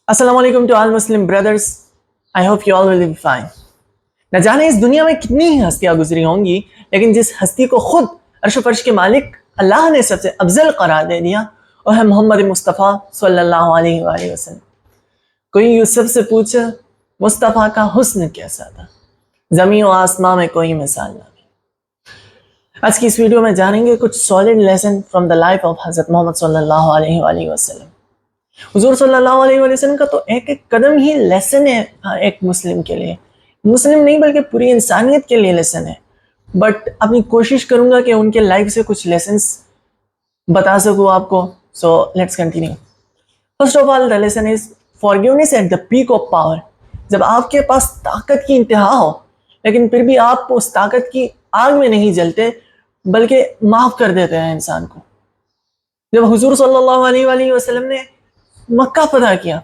अस्सलाम वालेकुम to all Muslim brothers. I hope you all will be fine. न जाने इस दुनिया में कितनी ही हस्तियां गुजरी होंगी, लेकिन जिस हस्ती को खुद अर्श फर्श के मालिक अल्लाह ने सबसे अफजल करार दे दिया वह है मोहम्मद मुस्तफ़ा सल्लल्लाहु अलैहि वसल्लम। कोई यूसुफ से पूछे मुस्तफ़ा का हुस्न कैसा था, ज़मीन व आसमां में कोई मिसाल ना मिली। आज की इस वीडियो में जानेंगे कुछ solid lesson from the life of हज़रत मोहम्मद सल्लल्लाहु अलैहि वसल्लम। हुजूर सल्लल्लाहु अलैहि वसल्लम का तो एक एक कदम ही लेसन है एक मुस्लिम के लिए, मुस्लिम नहीं बल्कि पूरी इंसानियत के लिए लेसन है। बट अपनी कोशिश करूंगा कि उनके लाइफ से कुछ लेसन्स बता सकूं आपको। So let's continue. First of all the lesson is forgiveness at the peak of power. जब आपके पास ताकत की इंतहा हो लेकिन फिर भी आप उस ताकत की आग में नहीं जलते बल्कि माफ कर देते हैं इंसान को। जब हुजूर सल्लल्लाहु अलैहि वसल्लम ने मक्का फतह किया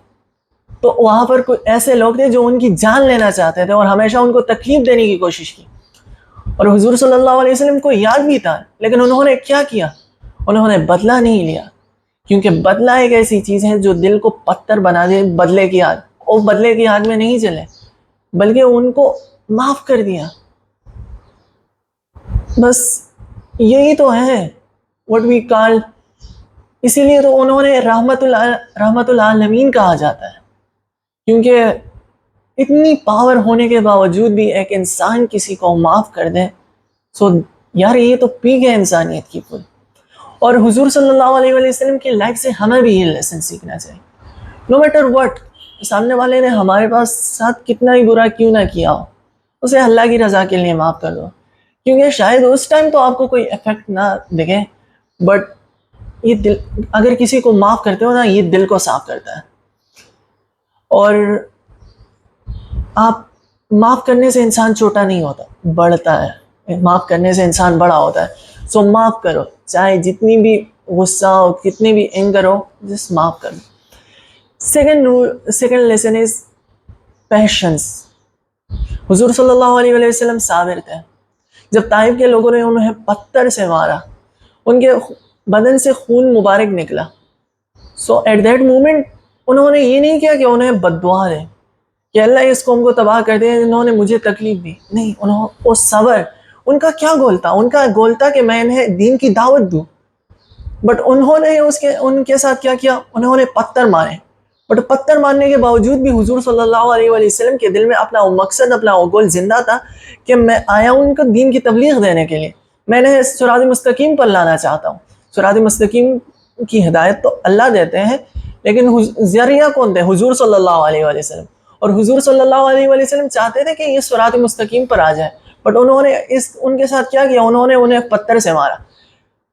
तो वहां पर कुछ ऐसे लोग थे जो उनकी जान लेना चाहते थे और हमेशा उनको तकलीफ देने की कोशिश की, और हुजूर सल्लल्लाहु अलैहि वसल्लम को याद भी था, लेकिन उन्होंने क्या किया, उन्होंने बदला नहीं लिया, क्योंकि बदला एक ऐसी चीज है जो दिल को पत्थर बना दे। बदले की आग, और बदले की आग में नहीं जले बल्कि उनको माफ कर दिया। बस यही तो है व्हाट वी कॉल, इसीलिए तो उन्होंने रहमतुल आलमीन कहा जाता है, क्योंकि इतनी पावर होने के बावजूद भी एक इंसान किसी को माफ कर दे। सो यार ये तो पीक है इंसानियत की फुल। और हुजूर सल्लल्लाहु अलैहि वसल्लम की लाइफ से हमें भी ये लेसन सीखना चाहिए। नो मैटर व्हाट, सामने वाले ने हमारे पास साथ कितना ही बुरा क्यों ना किया हो, उसे अल्लाह की रजा के लिए माफ कर दो, क्योंकि शायद उस टाइम तो आपको कोई इफेक्ट ना दिखे, बट ये दिल, अगर किसी को माफ करते हो ना, ये दिल को साफ करता है। और आप माफ करने से इंसान छोटा नहीं होता, बढ़ता है। माफ करने से इंसान बड़ा होता है। सो माफ करो, चाहे जितनी भी गुस्सा हो, कितनी भी एंगर हो, जस्ट माफ करो। Second lesson is patience. हुजूर सल्लल्लाहु अलैहि वसल्लम साबिर थे। जब ताइफ के लोगों ने उन्हें पत्थर से मारा, उनके बदन से खून मुबारक निकला। सो एट दैट मोमेंट उन्होंने ये नहीं किया कि उन्हें बद्दुआ दे कि अल्लाह इस कौम को तबाह कर दे, इन्होंने मुझे तकलीफ दी। नहीं, उन्होंने वो सबर, उनका क्या गोल था? उनका गोल था कि मैं इन्हें दीन की दावत दूं। बट उन्होंने उनके साथ क्या किया? उन्होंने पत्थर मारे। बट पत्थर मारने के बावजूद भी हुजूर सल्लल्लाहु अलैहि वसल्लम के दिल में अपना वो मकसद, अपना वो गोल जिंदा था कि मैं आया हूं उनको दीन की तबलीग देने के लिए, मैंने सिरात मुस्तकीम पर लाना चाहता हूँ। सिरात मुस्तकीम की हिदायत तो अल्लाह देते हैं, लेकिन जरिया कौन थे? हुजूर सल्लल्लाहु अलैहि वसल्लम। और हुजूर सल्लल्लाहु अलैहि वसल्लम चाहते थे कि ये सिरात मुस्तकीम पर आ जाए, बट उन्होंने उनके साथ क्या किया? उन्होंने उन्हें पत्थर से मारा।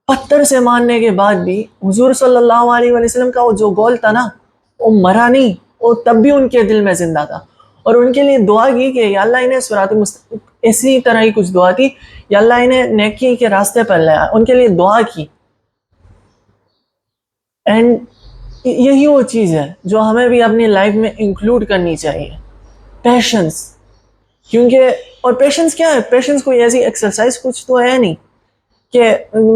पत्थर से मारने के बाद भी हुजूर सल्लल्लाहु अलैहि वसल्लम का वो जो गोल था ना, वो मरा नहीं, वो तब भी उनके दिल में जिंदा था। और उनके लिए दुआ की कि या अल्लाह इन्हें सिरात मुस्तकीम, इसी तरह ही कुछ दुआ थी, या अल्लाह इन्हें नेकी के रास्ते पर ले आए, उनके लिए दुआ की। एंड यही वो चीज़ है जो हमें भी अपनी लाइफ में इंक्लूड करनी चाहिए, पेशेंस। क्योंकि और पेशेंस क्या है? पेशेंस कोई ऐसी एक्सरसाइज कुछ तो है नहीं कि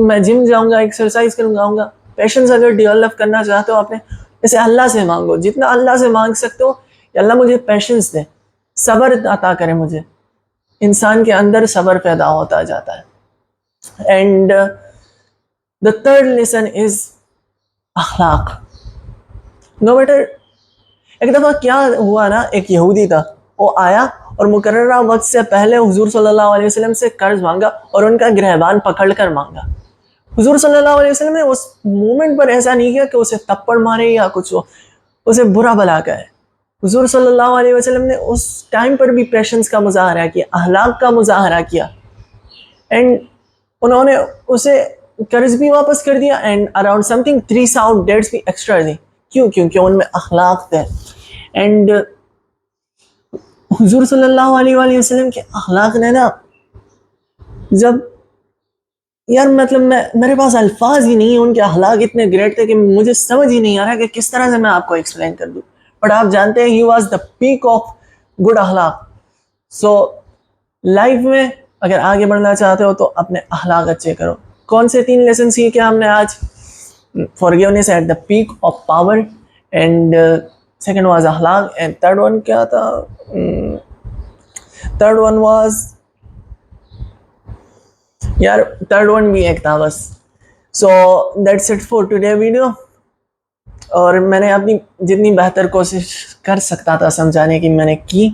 मैं जिम जाऊंगा, एक्सरसाइज करूंगा। पेशेंस अगर डेवलप करना चाहते हो अपने, जैसे अल्लाह से मांगो, जितना अल्लाह से मांग सकते हो, अल्लाह मुझे पेशेंस दे, सब्र अता करे मुझे। इंसान के अंदर सब्र पैदा होता जाता है। And the third lesson is Akhlaq. No matter, एक दफ़ा क्या हुआ ना, एक यहूदी था, वो आया और मुकर्ररा वक्त से पहले हुजूर सल्लल्लाहु अलैहि वसल्लम से कर्ज मांगा और उनका गिरहबान पकड़ कर मांगा। हुजूर सल्लल्लाहु अलैहि वसल्लम ने उस मोमेंट पर ऐसा नहीं किया कि उसे थप्पड़ मारे या कुछ हो, उसे बुरा भला कहे। हुजूर सल्लल्लाहु अलैहि वसल्लम ने उस टाइम पर भी पेशेंस का मुजाहरा किया, अखलाक का मुजाहरा किया, एंड उन्होंने उसे कर्ज भी वापस कर दिया and around something 3 sound dates भी एक्स्ट्रा दी। क्यों? क्योंकि उनमें अखलाक थे। एंड हुजूर सल्लल्लाहु अलैहि वसल्लम के अखलाक ने ना, जब यार मतलब मेरे पास अल्फाज ही नहीं है, उनके अखलाक इतने ग्रेट थे कि मुझे समझ ही नहीं आ रहा कि किस तरह से मैं आपको एक्सप्लेन कर दूं। बट आप जानते हैं, he was the peak of good अखलाक। सो लाइफ में अगर आगे बढ़ना चाहते हो तो अपने अखलाक अच्छे करो। कौन से 3 लेसन सीखे हमने आज? Forgiveness at the peak of power, and second was akhlaq, and third one kya tha? Third one was, yaar, third one bhi ek tha bas. So that's it for today video. اور میں نے اپنی جتنی بہتر کوشش کر سکتا تھا سمجھانے کی میں نے کی،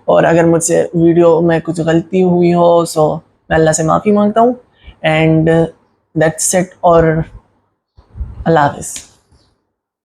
اور اگر مجھ سے ویڈیو میں کچھ غلطی ہوئی ہو سو میں اللہ سے معافی مانگتا ہوں. اینڈ دیٹس اٹ، اور اللہ حافظ.